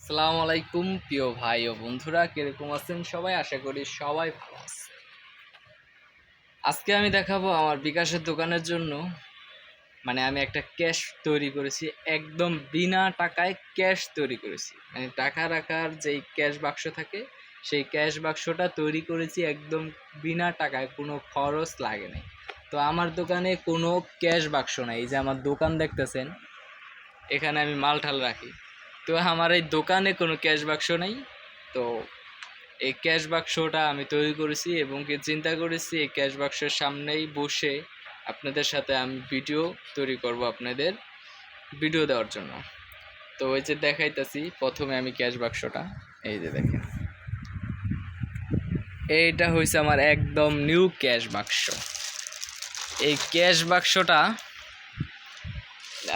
আসসালামু আলাইকুম প্রিয় ভাই ও বন্ধুরা, কিরকম আছেন সবাই? আশা করি সবাই ভালো আছে। আজকে আমি দেখাবো আমার বিকাশের দোকানের জন্য, মানে আমি একটা ক্যাশ তৈরি করেছি, একদম বিনা টাকায় ক্যাশ তৈরি করেছি। মানে টাকা রাখার যেই ক্যাশ বাক্স থাকে, সেই ক্যাশ বাক্সটা তৈরি করেছি একদম বিনা টাকায়, কোনো খরচ লাগে নাই। তো আমার দোকানে কোনো ক্যাশ বাক্স নাই। এই যে আমার দোকান দেখতেছেন, এখানে আমি মালঠাল রাখি। তো আমার এই দোকানে কোনো ক্যাশ বাক্স নেই। তো এই ক্যাশ বাক্সটা আমি তৈরি করেছি এবং কি চিন্তা করেছি এই ক্যাশ বাক্সের সামনেই বসে আপনাদের সাথে আমি ভিডিও তৈরি করব, আপনাদের ভিডিও দেওয়ার জন্য। তো ওই যে দেখাইতেছি, প্রথমে আমি ক্যাশ বাক্সটা, এই যে দেখেন, এইটা হয়েছে আমার একদম নিউ ক্যাশ বাক্স। এই ক্যাশ বাক্সটা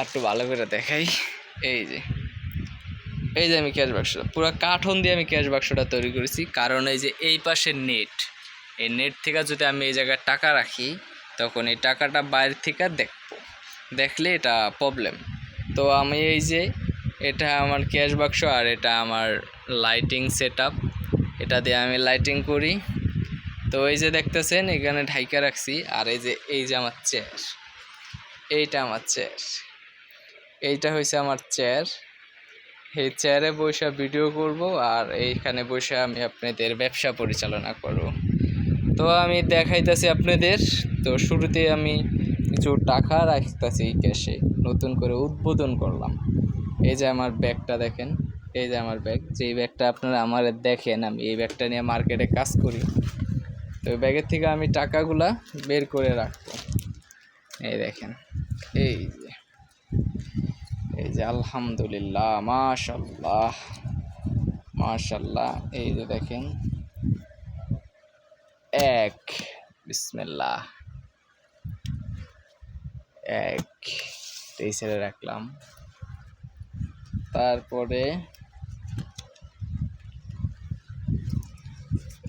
একটু ভালো করে দেখাই। এই যে আমি ক্যাশ বাক্সটা পুরো কাঠন দিয়ে আমি ক্যাশ বাক্সটা তৈরি করেছি, কারণ এই যে এই পাশে নেট, এই নেট থেকে যদি আমি এই জায়গায় টাকা রাখি, তখন এই টাকাটা বাইরে থেকে দেখলে এটা প্রবলেম। তো আমি এই যে এটা আমার ক্যাশ বাক্স, আর এটা আমার লাইটিং সেট আপ, এটা দিয়ে আমি লাইটিং করি। তো এই যে দেখতেছেন এখানে ঢাইকা রাখছি। আর এই যে আমার চেয়ার, এইটা আমার চেয়ার, এইটা হয়েছে আমার চেয়ার। এই চেয়ারে বসে ভিডিও করব, আর এইখানে বসে আমি আপনাদের ব্যবসা পরিচালনা করব। তো আমি দেখাইতেছি আপনাদের। তো শুরুতে আমি কিছু টাকা রাখতেছি ক্যাশে, নতুন করে উদ্বোধন করলাম। এই যে আমার ব্যাগটা দেখেন, এই যে আমার ব্যাগ, যেই ব্যাগটা আপনারা আমার দেখেন, আমি এই ব্যাগটা নিয়ে মার্কেটে কাজ করি। তো এই ব্যাগের থেকে আমি টাকাগুলা বের করে রাখবো। এই দেখেন, এই যে আলহামদুলিল্লাহ, মাশাল্লাহ মাশাল্লাহ। এই যে দেখেন, এক, বিসমিল্লাহ, এক, এই ছেড়ে রাখলাম। তারপরে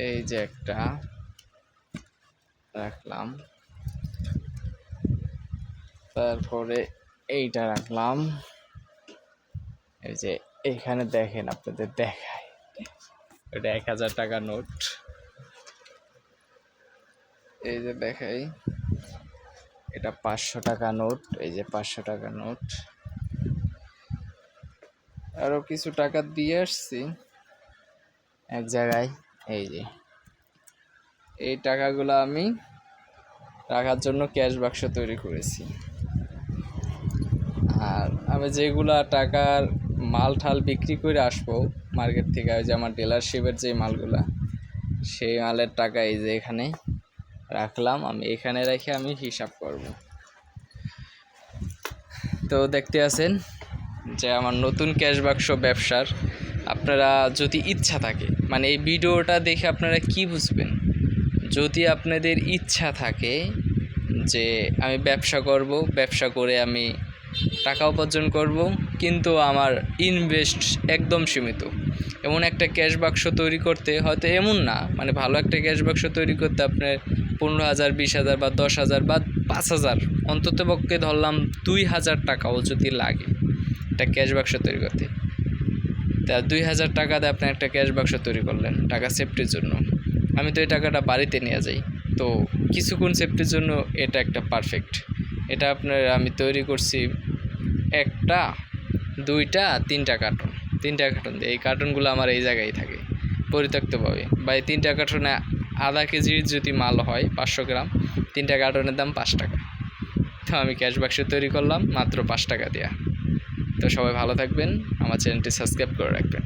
এই যে একটা রাখলাম, তারপরে এইটা রাখলাম। এই যে এইখানে দেখেন, আপনাদের দেখাই, এটা 1000 টাকা নোট। এই যে দেখাই, এটা 500 টাকা নোট। এই যে 500 টাকা নোট। আরো কিছু টাকা দিয়ে আসছি এক জায়গায়। এই যে এই টাকাগুলো আমি রাখার জন্য ক্যাশ বাক্স তৈরি করেছি। আর আমি যেগুলা টাকার মাল ঠাল বিক্রি করে আসবো মার্কেট থেকে, ওই যে আমার ডিলারশিপের যে মালগুলা, সেই মালের টাকা এই যে এখানে রাখলাম। আমি এখানে রেখে আমি হিসাব করব। তো দেখতে আছেন যে আমার নতুন ক্যাশ বাক্স ব্যবসার, আপনারা যদি ইচ্ছা থাকে, মানে এই ভিডিওটা দেখে আপনারা কি বুঝবেন, যদি আপনাদের ইচ্ছা থাকে যে আমি ব্যবসা করব, ব্যবসা করে আমি টাকা উপার্জন করব, কিন্তু আমার ইনভেস্ট একদম সীমিত, এমন একটা ক্যাশ বাক্স তৈরি করতে, হয়তো এমন না, মানে ভালো একটা ক্যাশ বাক্স তৈরি করতে আপনার 15,000, 20,000 বা 10,000 বা 5,000, অন্তত পক্ষে ধরলাম 2,000 টাকাও যদি লাগে একটা ক্যাশ বাক্স তৈরি করতে, তা 2,000 টাকা দিয়ে আপনি একটা ক্যাশ বাক্স তৈরি করলেন টাকা সেফটির জন্য। আমি তো এই টাকাটা বাড়িতে নিয়ে যাই, তো কিছুক্ষণ সেফটির জন্য এটা একটা পারফেক্ট। এটা আপনার আমি তৈরি করছি একটা, দুইটা, তিনটা কার্টন দিয়ে। এই কার্টনগুলো আমার এই জায়গায় থাকে পরিত্যক্তভাবে। বা এই 3টা কার্টনে আধা কেজির যদি মাল হয় 500 গ্রাম, 3টা কার্টনের দাম 5 টাকা। তো আমি ক্যাশ বাক্স তৈরি করলাম মাত্র 5 টাকা দেওয়া। তো সবাই ভালো থাকবেন, আমার চ্যানেলটি সাবস্ক্রাইব করে রাখবেন।